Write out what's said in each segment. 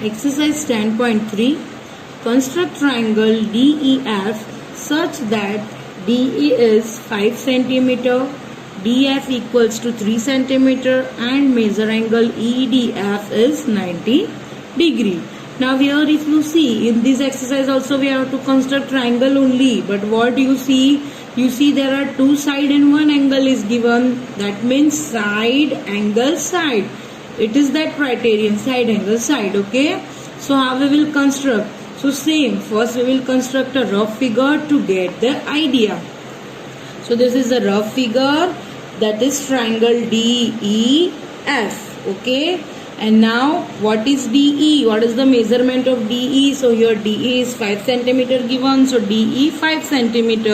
Exercise 10.3. Construct triangle DEF such that DE is 5 cm, DF equals to 3 cm and measure angle EDF is 90 degree. Now here if you see in this exercise also we have to construct triangle only, but what you see there are two side and one angle is given. That means side, angle, side. It is that criterion, side, angle, side. Okay. So how we will construct? So same, first we will construct a rough figure to get the idea. So this is a rough figure, that is triangle DEF. Okay. And now what is DE? What is the measurement of DE? So here DE is 5 cm given. So DE 5 cm.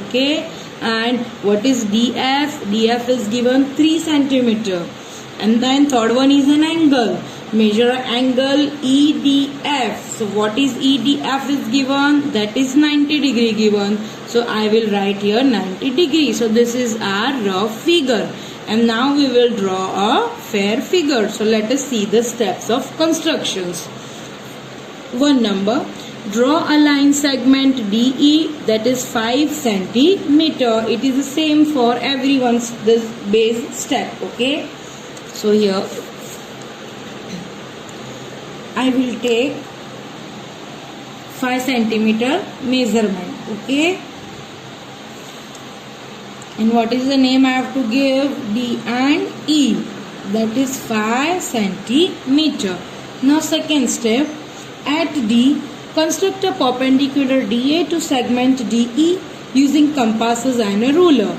Okay. And what is DF? DF is given 3 cm. And then third one is an angle. Measure angle EDF. So what is EDF is given? That is 90 degree given. So I will write here 90 degree. So this is our rough figure. And now we will draw a fair figure. So let us see the steps of constructions. 1 number. Draw a line segment DE that is 5 cm. It is the same for everyone's this base step. Okay. So here I will take 5 cm measurement. Okay. And what is the name I have to give? D and E. That is 5 cm. Now second step. At D, construct a perpendicular DA to segment DE using compasses and a ruler.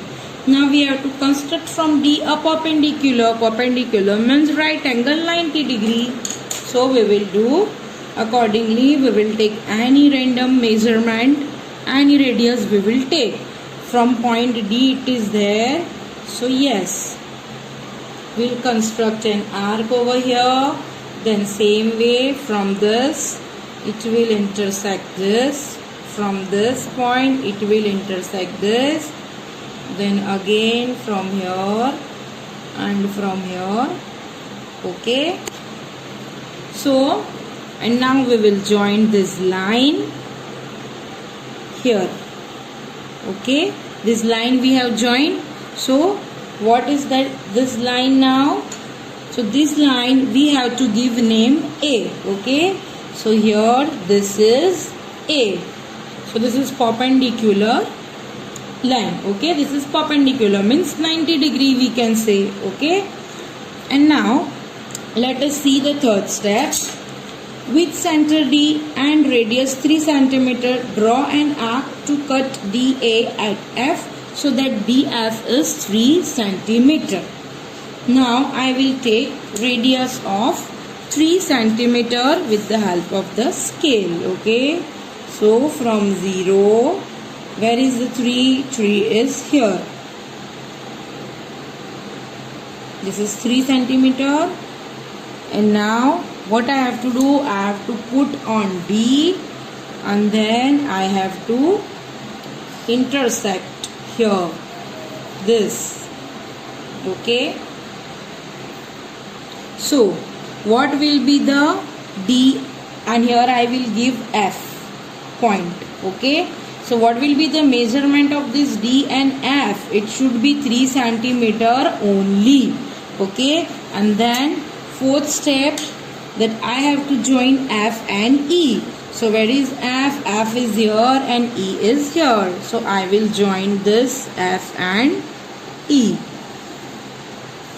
Now we have to construct from D a perpendicular. Perpendicular means right angle 90 degree. So we will do accordingly. We will take any random measurement, any radius we will take. From point D it is there. So yes, we will construct an arc over here. Then same way from this it will intersect this. From this point it will intersect this. Then again from here and from here. Okay. So and now we will join this line here. Okay, this line we have joined. So what is that this line now? So this line we have to give name A. Okay, so here this is A. So this is perpendicular line. Okay, this is perpendicular means 90 degree we can say. Okay, and now let us see the third step. With center D and radius 3 cm, draw an arc to cut DA at F so that DF is 3 cm. Now I will take radius of 3 cm with the help of the scale. Okay. So from 0, where is the 3? 3 is here. This is 3 cm. And now what I have to do? I have to put on D and then I have to intersect here this. Okay. So what will be the D, and here I will give F point. Okay. So what will be the measurement of this D and F? It should be 3 cm only. Okay. And then fourth step, that I have to join F and E. So where is F? F is here and E is here. So I will join this F and E.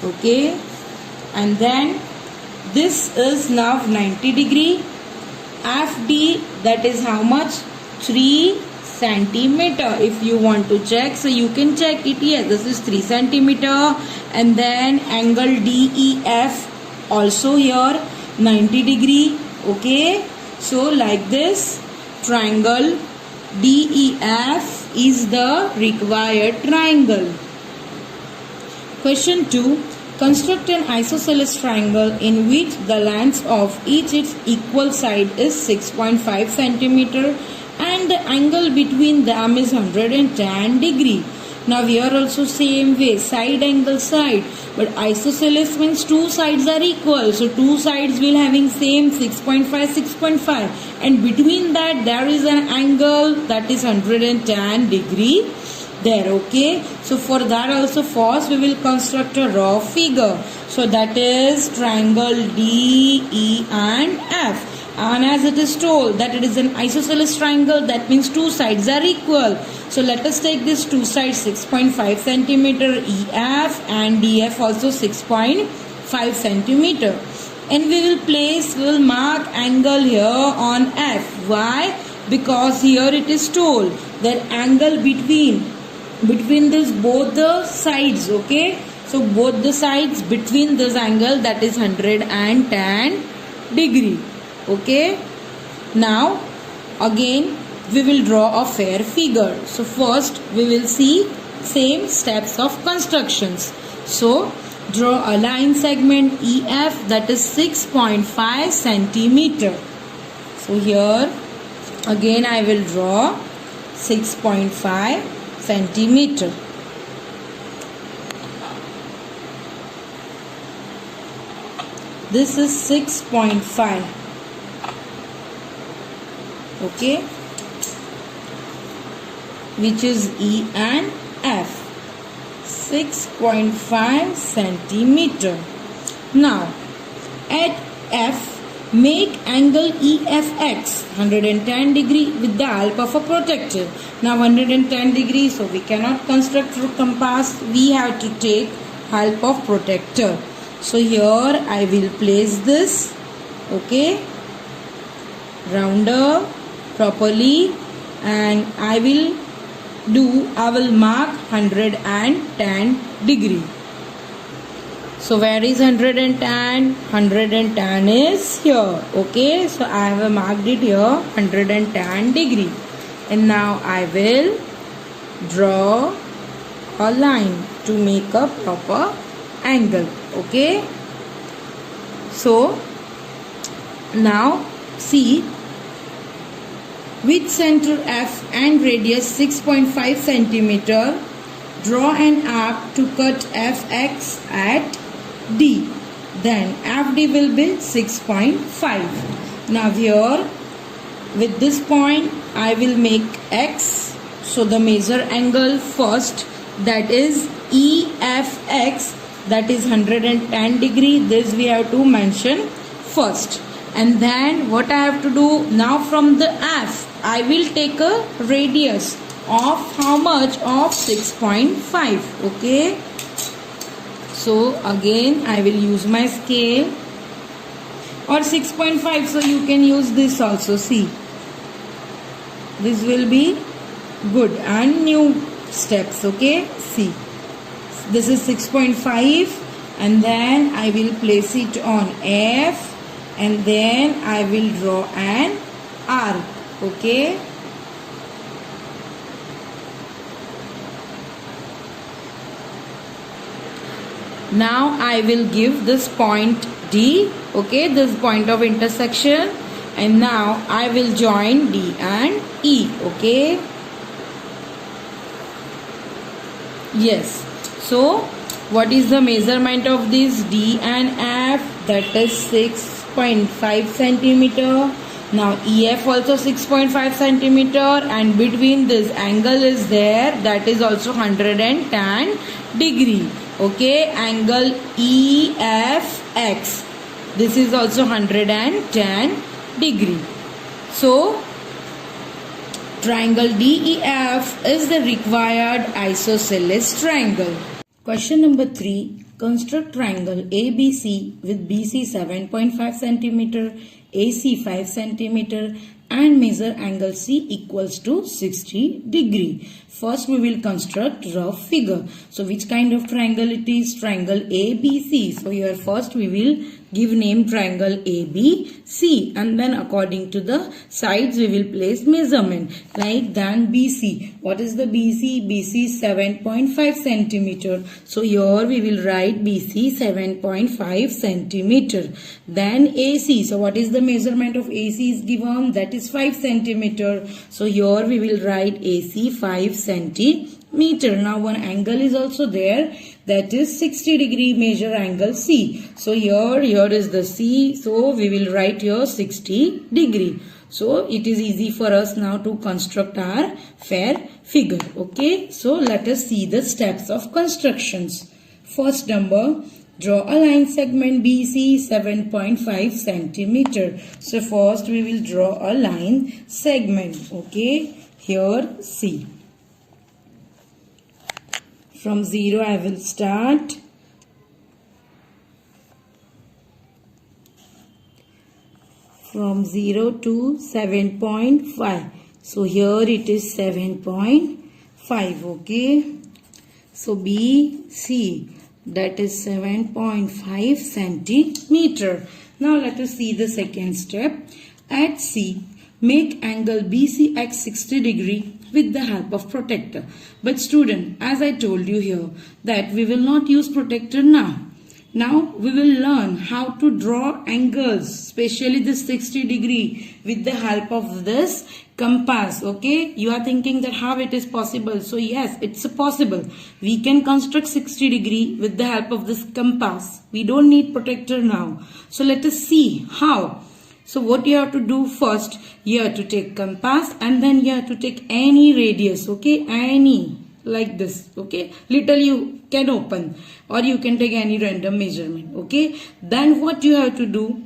Okay. And then this is now 90 degree. FD, that is how much? 3 cm. If you want to check, so you can check it. Yes, this is 3 cm. And then angle DEF also here 90 degree. Okay. So like this, triangle DEF is the required triangle. Question 2. Construct an isosceles triangle in which the length of each its equal side is 6.5 cm and the angle between them is 110 degree. Now here also same way, side angle side, but isosceles means two sides are equal, so two sides will having same 6.5 6.5, and between that there is an angle that is 110 degree there. Okay, so for that also first we will construct a raw figure. So that is triangle D, E and F. And as it is told that it is an isosceles triangle, that means two sides are equal. So let us take this two sides 6.5 centimeter EF and DF also 6.5 centimeter. And we will mark angle here on F. Why? Because here it is told that angle between this both the sides. Okay, so both the sides between this angle, that is 110 degree. Okay, now again we will draw a fair figure. So first we will see same steps of constructions. So draw a line segment EF, that is 6.5 centimeter. So here again I will draw 6.5 centimeter. This is 6.5. Okay, which is E and F, 6.5 centimeter. Now at F, make angle EFX 110 degree with the help of a protractor. Now 110 degree, so we cannot construct through compass, we have to take help of protractor. So here I will place this, okay, rounder properly, and I will mark 110 degree. So where is 110? 110 is here. Okay, so I have marked it here 110 degree. And now I will draw a line to make a proper angle. Okay, so now see, with center F and radius 6.5 centimeter, draw an arc to cut FX at D. Then FD will be 6.5. Now here with this point I will make X. So the measure angle first, that is EFX, that is 110 degree. This we have to mention first. And then what I have to do now, from the F I will take a radius of how much? Of 6.5. Okay, so again I will use my scale, or 6.5, so you can use this also. See, this will be good and new steps. Okay, see, this is 6.5, and then I will place it on F, and then I will draw an arc. Okay, now I will give this point D. Okay, this point of intersection, and now I will join D and E. Okay, yes, so what is the measurement of this D and F? That is 6.5 centimeter. Now EF also 6.5 centimeter, and between this angle is there, that is also 110 degree. Okay, angle EFX, this is also 110 degree. So triangle DEF is the required isosceles triangle. Question number 3. Construct triangle ABC with BC 7.5 centimeter, AC 5 centimeter, and measure angle C equals to 60 degree. First we will construct rough figure. So which kind of triangle it is? Triangle ABC. So here first we will give name triangle ABC, and then according to the sides we will place measurement. Like then BC. What is the BC? BC 7.5 centimeter. So here we will write BC 7.5 centimeter. Then AC. So what is the measurement of AC is given? That is 5 centimeter. So here we will write AC 5 centimeter. meter. Now one angle is also there, that is 60 degree. Measure angle C. So here is the C. So we will write here 60 degree. So it is easy for us now to construct our fair figure. Okay. So let us see the steps of constructions. First number, draw a line segment BC 7.5 centimeter. So first we will draw a line segment. Okay. Here C. From 0 I will start. From 0 to 7.5. So here it is 7.5. Okay. So BC, that is 7.5 centimeter. Now let us see the second step. At C, make angle BCX 60 degree with the help of protractor. But student, as I told you here, that we will not use protractor now. Now we will learn how to draw angles, especially this 60 degree, with the help of this compass. Okay, you are thinking that how it is possible. So yes, it's possible. We can construct 60 degree with the help of this compass. We don't need protractor now. So let us see how. So what you have to do first, you have to take compass and then you have to take any radius. Okay, any, like this. Okay, little you can open or you can take any random measurement. Okay, then what you have to do,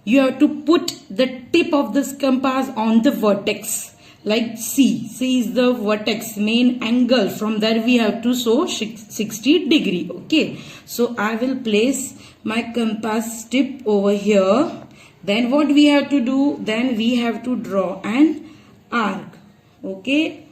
you have to put the tip of this compass on the vertex, like C. C is the vertex, main angle. From there we have to show 60 degree. Okay, so I will place my compass tip over here. Then what we have to do, then we have to draw an arc. Okay,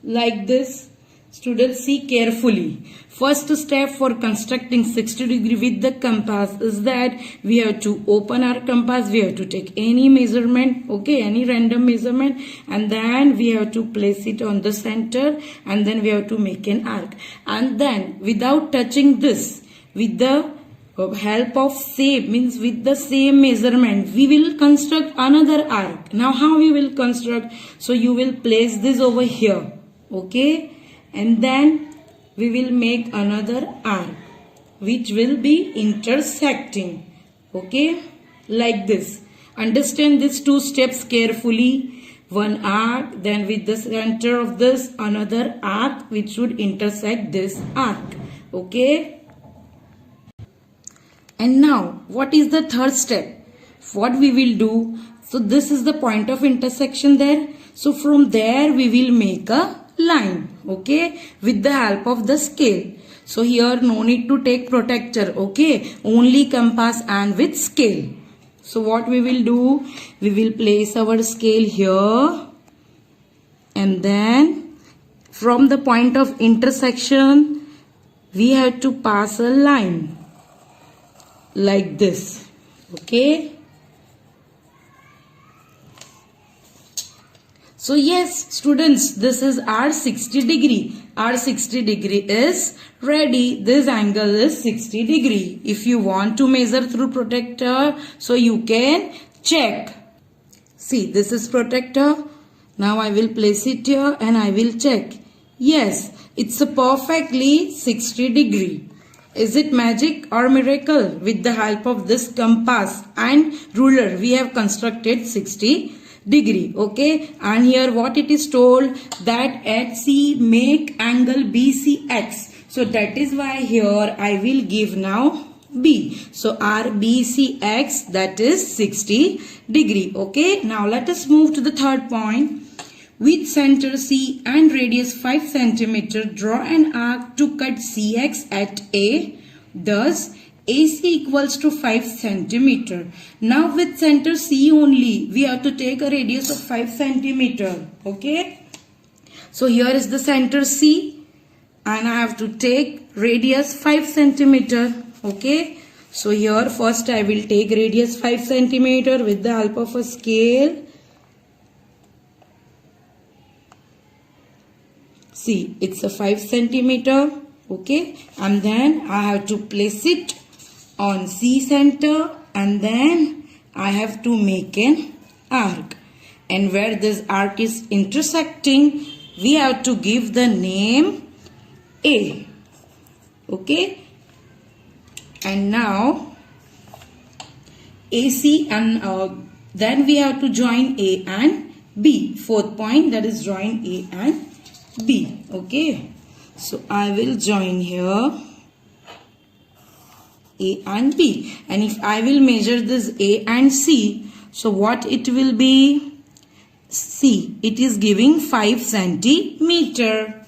like this. Students, see carefully. First step for constructing 60 degree with the compass is that we have to open our compass. We have to take any measurement, okay, any random measurement, and then we have to place it on the center, and then we have to make an arc. And then without touching this, with the help of same, means with the same measurement, we will construct another arc. Now how we will construct? So you will place this over here, okay, and then we will make another arc which will be intersecting, okay, like this. Understand these two steps carefully. One arc, then with the center of this another arc which should intersect this arc, okay. And now, what is the third step? What we will do? So this is the point of intersection there. So from there we will make a line, okay, with the help of the scale. So here no need to take protractor, okay, only compass and with scale. So what we will do? We will place our scale here, and then from the point of intersection we have to pass a line. Like this, okay. So yes, students, this is our 60 degree. Our 60 degree is ready. This angle is 60 degree. If you want to measure through protractor, so you can check. See, this is protractor. Now I will place it here and I will check. Yes, it's a perfectly 60 degree. Is it magic or miracle? With the help of this compass and ruler, we have constructed 60 degree. Okay. And here what it is told, that at C make angle BCX. So that is why here I will give now B. So our BCX, that is 60 degree. Okay. Now let us move to the third point. With center C and radius 5 cm, draw an arc to cut CX at A. Thus, AC equals to 5 cm. Now with center C only, we have to take a radius of 5 cm. Okay. So here is the center C and I have to take radius 5 cm. Okay. So here first I will take radius 5 cm with the help of a scale. See, it's a 5 centimeter, okay, and then I have to place it on C center, and then I have to make an arc. And where this arc is intersecting, we have to give the name A. Okay. And now AC, and then we have to join A and B. Fourth point, that is join A and B. Okay. So I will join here A and B. And if I will measure this A and C, so what it will be? C. It is giving 5 centimeter.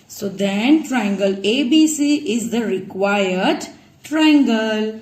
So then triangle ABC is the required triangle.